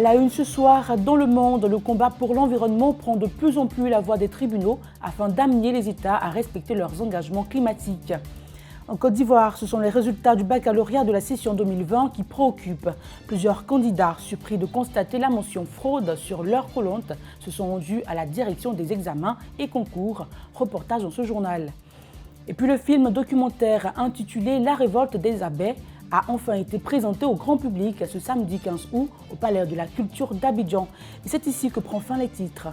la une ce soir, dans le monde, le combat pour l'environnement prend de plus en plus la voix des tribunaux afin d'amener les États à respecter leurs engagements climatiques. En Côte d'Ivoire, ce sont les résultats du baccalauréat de la session 2020 qui préoccupent. Plusieurs candidats, surpris de constater la mention fraude sur leur colonne, se sont rendus à la direction des examens et concours. Reportage dans ce journal. Et puis le film documentaire intitulé La révolte des abeilles a enfin été présenté au grand public ce samedi 15 août au Palais de la Culture d'Abidjan. Et c'est ici que prend fin les titres.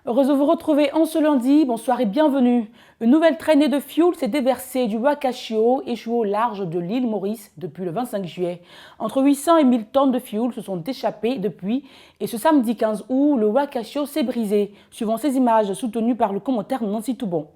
Heureuse de vous retrouver en ce lundi, bonsoir et bienvenue. Une nouvelle traînée de fioul s'est déversée du Wakashio, échoué au large de l'île Maurice depuis le 25 juillet. Entre 800 et 1000 tonnes de fioul se sont échappées depuis et ce samedi 15 août, le Wakashio s'est brisé, suivant ces images soutenues par le commentaire de Nancy Toubon.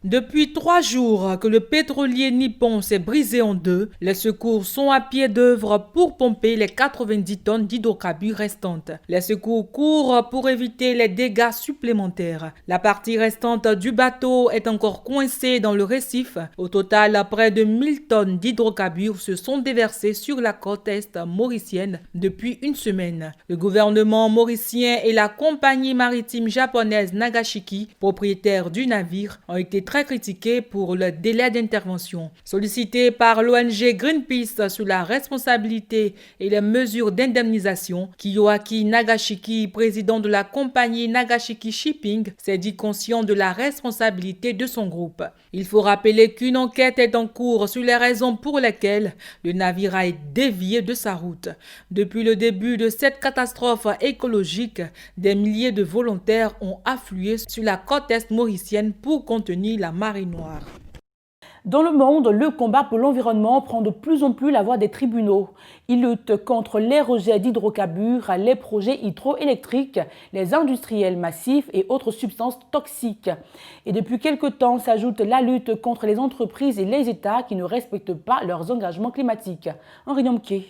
Depuis 3 jours que le pétrolier nippon s'est brisé en deux, les secours sont à pied d'œuvre pour pomper les 90 tonnes d'hydrocarbures restantes. Les secours courent pour éviter les dégâts supplémentaires. La partie restante du bateau est encore coincée dans le récif. Au total, près de 1000 tonnes d'hydrocarbures se sont déversées sur la côte est mauricienne depuis une semaine. Le gouvernement mauricien et la compagnie maritime japonaise Nagashiki, propriétaire du navire, ont été très critiqué pour le délai d'intervention. Sollicité par l'ONG Greenpeace sur la responsabilité et les mesures d'indemnisation, Kiyoaki Nagashiki, président de la compagnie Nagashiki Shipping, s'est dit conscient de la responsabilité de son groupe. Il faut rappeler qu'une enquête est en cours sur les raisons pour lesquelles le navire a été dévié de sa route. Depuis le début de cette catastrophe écologique, des milliers de volontaires ont afflué sur la côte est mauricienne pour contenir la marée noire. Dans le monde, le combat pour l'environnement prend de plus en plus la voix des tribunaux. Ils luttent contre les rejets d'hydrocarbures, les projets hydroélectriques, les industriels massifs et autres substances toxiques. Et depuis quelque temps s'ajoute la lutte contre les entreprises et les États qui ne respectent pas leurs engagements climatiques. Henri Nyomké.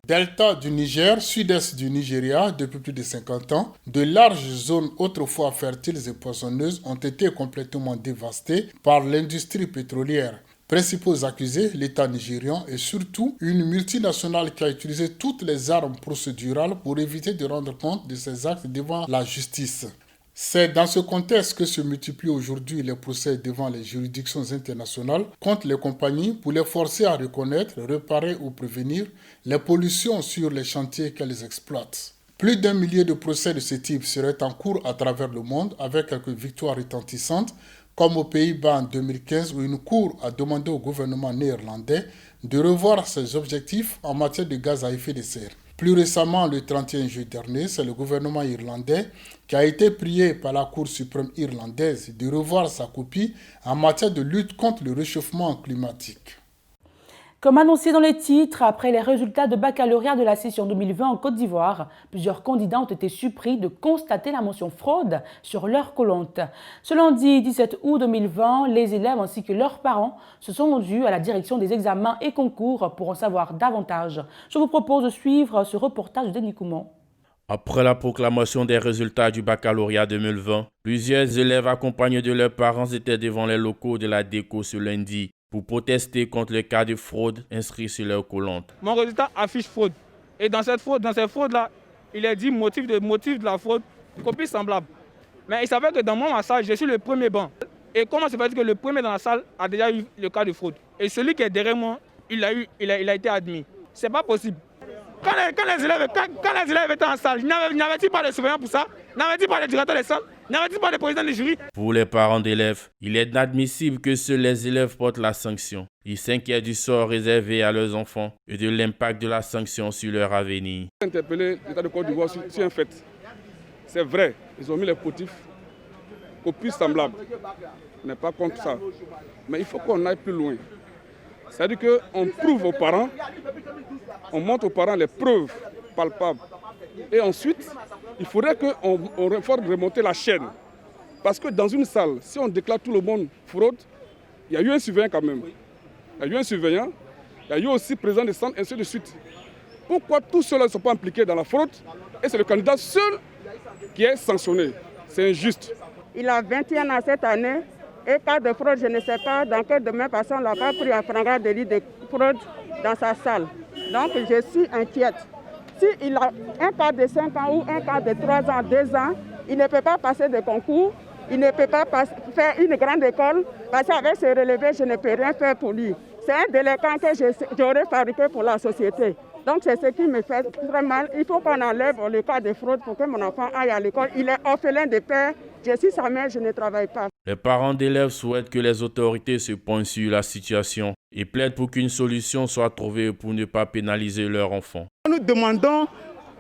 Delta du Niger, sud-est du Nigeria, depuis plus de 50 ans, de larges zones autrefois fertiles et poissonneuses ont été complètement dévastées par l'industrie pétrolière. Principaux accusés, l'État nigérian et surtout une multinationale qui a utilisé toutes les armes procédurales pour éviter de rendre compte de ses actes devant la justice. C'est dans ce contexte que se multiplient aujourd'hui les procès devant les juridictions internationales contre les compagnies pour les forcer à reconnaître, réparer ou prévenir les pollutions sur les chantiers qu'elles exploitent. Plus d'1 millier de procès de ce type seraient en cours à travers le monde avec quelques victoires retentissantes comme aux Pays-Bas en 2015 où une cour a demandé au gouvernement néerlandais de revoir ses objectifs en matière de gaz à effet de serre. Plus récemment, le 31 juillet dernier, c'est le gouvernement irlandais qui a été prié par la Cour suprême irlandaise de revoir sa copie en matière de lutte contre le réchauffement climatique. Comme annoncé dans les titres, après les résultats de baccalauréat de la session 2020 en Côte d'Ivoire, plusieurs candidats ont été surpris de constater la mention fraude sur leur colonne. Ce lundi 17 août 2020, les élèves ainsi que leurs parents se sont rendus à la direction des examens et concours pour en savoir davantage. Je vous propose de suivre ce reportage de Denis Kouman. Après la proclamation des résultats du baccalauréat 2020, plusieurs élèves accompagnés de leurs parents étaient devant les locaux de la DECO ce lundi pour protester contre le cas de fraude inscrit sur leur colonne. Mon résultat affiche fraude. Et dans cette fraude-là, il est dit motif de la fraude, copie semblable. Mais il s'avère que dans mon massage, je suis le premier banc. Et comment se fait-il que le premier dans la salle a déjà eu le cas de fraude? Et celui qui est derrière moi, il a été admis. C'est pas possible. Quand les élèves étaient en salle, n'avait-il pas de surveillant pour ça? N'avait-il pas de directeur des salles? N'avait-il pas de président du jury? Pour les parents d'élèves, il est inadmissible que seuls les élèves portent la sanction. Ils s'inquiètent du sort réservé à leurs enfants et de l'impact de la sanction sur leur avenir. Interpeller l'État de Côte d'Ivoire sur un fait. C'est vrai, ils ont mis les motifs copies semblables. On n'est pas contre ça. Mais il faut qu'on aille plus loin. C'est-à-dire qu'on prouve aux parents, on montre aux parents les preuves palpables. Et ensuite, il faudrait qu'on remonter la chaîne. Parce que dans une salle, si on déclare tout le monde fraude, il y a eu un surveillant quand même. Il y a eu un surveillant, il y a eu aussi président des centres, ainsi de suite. Pourquoi tous ceux-là ne sont pas impliqués dans la fraude et c'est le candidat seul qui est sanctionné? C'est injuste. Il a 21 ans cette année. Et cas de fraude, je ne sais pas dans quel domaine, parce qu'on n'a pas pris un flagrant délit de fraude dans sa salle. Donc je suis inquiète. S'il a un cas de 5 ans ou un cas de 3 ans, 2 ans, il ne peut pas passer de concours, il ne peut pas faire une grande école, parce qu'avec ce relevé, je ne peux rien faire pour lui. C'est un délinquant que j'aurais fabriqué pour la société. Donc c'est ce qui me fait très mal. Il faut qu'on enlève le cas de fraude pour que mon enfant aille à l'école. Il est orphelin de père. Je suis sa mère, je ne travaille pas. Les parents d'élèves souhaitent que les autorités se penchent sur la situation et plaident pour qu'une solution soit trouvée pour ne pas pénaliser leurs enfants. Nous demandons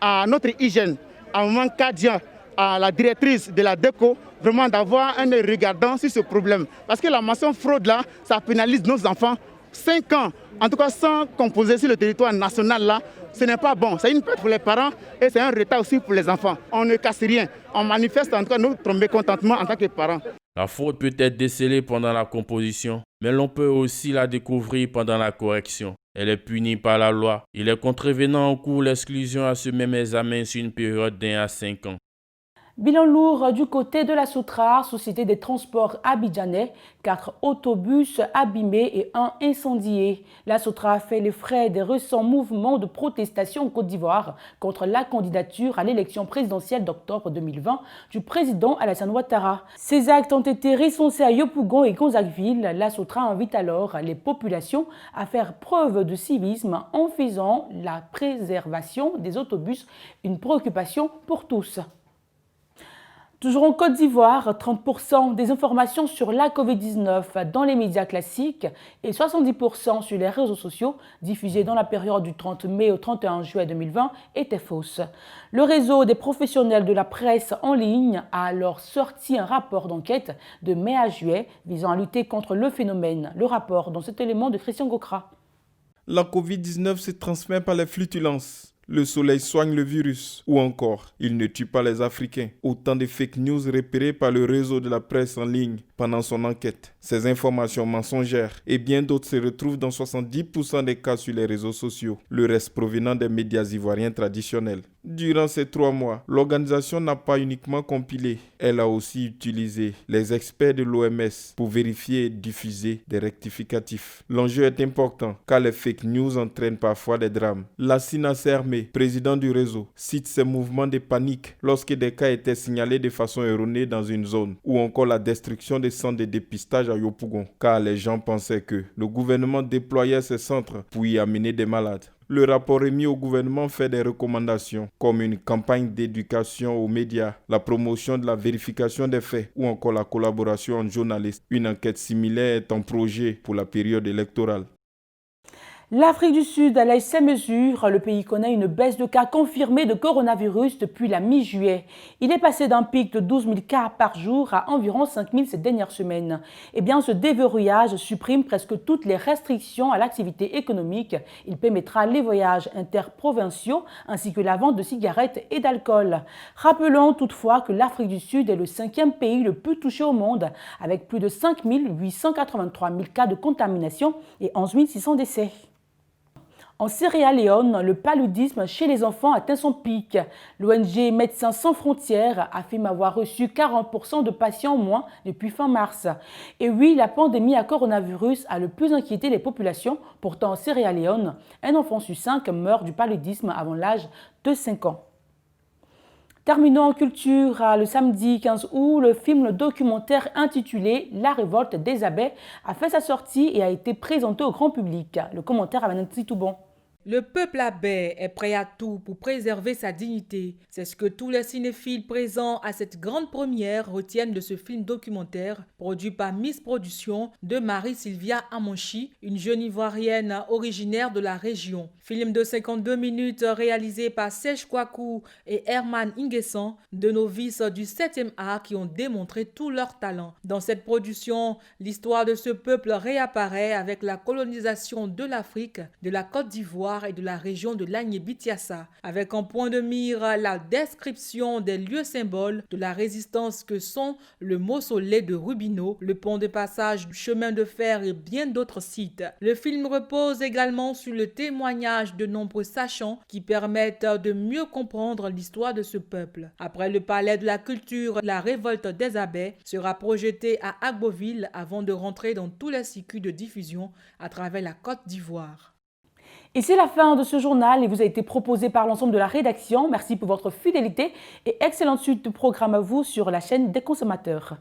à notre hygiène, à Maman Kadia, à la directrice de la DECO, vraiment d'avoir un œil regardant sur ce problème. Parce que la mention fraude là, ça pénalise nos enfants. 5 ans, en tout cas sans composer sur le territoire national là, ce n'est pas bon. C'est une perte pour les parents et c'est un retard aussi pour les enfants. On ne casse rien. On manifeste en tout cas notre mécontentement en tant que parents. La fraude peut être décelée pendant la composition, mais l'on peut aussi la découvrir pendant la correction. Elle est punie par la loi et les contrevenants encourent l'exclusion à ce même examen sur une période d'1 à 5 ans. Bilan lourd du côté de la Sotra, société des transports abidjanais, 4 autobus abîmés et 1 incendié. La Sotra fait les frais des récents mouvements de protestation en Côte d'Ivoire contre la candidature à l'élection présidentielle d'octobre 2020 du président Alassane Ouattara. Ces actes ont été recensés à Yopougon et Gonzagueville. La Sotra invite alors les populations à faire preuve de civisme en faisant la préservation des autobus une préoccupation pour tous. Toujours en Côte d'Ivoire, 30% des informations sur la Covid-19 dans les médias classiques et 70% sur les réseaux sociaux diffusés dans la période du 30 mai au 31 juillet 2020 étaient fausses. Le réseau des professionnels de la presse en ligne a alors sorti un rapport d'enquête de mai à juillet visant à lutter contre le phénomène. Le rapport dans cet élément de Christian Gokra. La Covid-19 se transmet par les flatulences. Le soleil soigne le virus. Ou encore, il ne tue pas les Africains. Autant de fake news repérées par le réseau de la presse en ligne pendant son enquête. Ces informations mensongères et bien d'autres se retrouvent dans 70% des cas sur les réseaux sociaux. Le reste provenant des médias ivoiriens traditionnels. Durant ces 3 mois, l'organisation n'a pas uniquement compilé. Elle a aussi utilisé les experts de l'OMS pour vérifier et diffuser des rectificatifs. L'enjeu est important car les fake news entraînent parfois des drames. Lassina Sermé, président du réseau, cite ces mouvements de panique lorsque des cas étaient signalés de façon erronée dans une zone, ou encore la destruction des centres de dépistage à Yopougon, car les gens pensaient que le gouvernement déployait ces centres pour y amener des malades. Le rapport remis au gouvernement fait des recommandations comme une campagne d'éducation aux médias, la promotion de la vérification des faits ou encore la collaboration entre journalistes. Une enquête similaire est en projet pour la période électorale. L'Afrique du Sud allège ses mesures. Le pays connaît une baisse de cas confirmés de coronavirus depuis la mi-juillet. Il est passé d'un pic de 12 000 cas par jour à environ 5 000 ces dernières semaines. Eh bien, ce déverrouillage supprime presque toutes les restrictions à l'activité économique. Il permettra les voyages interprovinciaux ainsi que la vente de cigarettes et d'alcool. Rappelons toutefois que l'Afrique du Sud est le 5e pays le plus touché au monde, avec plus de 5 883 000 cas de contamination et 11 600 décès. En Sierra Leone, le paludisme chez les enfants atteint son pic. L'ONG Médecins sans frontières affirme avoir reçu 40% de patients en moins depuis fin mars. Et oui, la pandémie à coronavirus a le plus inquiété les populations. Pourtant, en Sierra Leone, un enfant sur 5 meurt du paludisme avant l'âge de 5 ans. Terminons en culture. Le samedi 15 août, le film documentaire intitulé « La révolte des abeilles » a fait sa sortie et a été présenté au grand public. Le commentaire avec Nancy Toubon. Le peuple abeille est prêt à tout pour préserver sa dignité. C'est ce que tous les cinéphiles présents à cette grande première retiennent de ce film documentaire produit par Miss Production de Marie-Sylvia Amonchi, une jeune ivoirienne originaire de la région. Film de 52 minutes réalisé par Serge Kouakou et Herman Ingesson, de novices du 7e art qui ont démontré tout leur talent. Dans cette production, l'histoire de ce peuple réapparaît avec la colonisation de l'Afrique, de la Côte d'Ivoire et de la région de l'Agné-Bitiassa, avec en point de mire la description des lieux symboles de la résistance que sont le mausolée de Rubino, le pont de passage du chemin de fer et bien d'autres sites. Le film repose également sur le témoignage de nombreux sachants qui permettent de mieux comprendre l'histoire de ce peuple. Après le palais de la culture, la révolte des abeilles sera projetée à Agboville avant de rentrer dans tous les circuits de diffusion à travers la Côte d'Ivoire. Et c'est la fin de ce journal. Il vous a été proposé par l'ensemble de la rédaction. Merci pour votre fidélité et excellente suite de programme à vous sur la chaîne des consommateurs.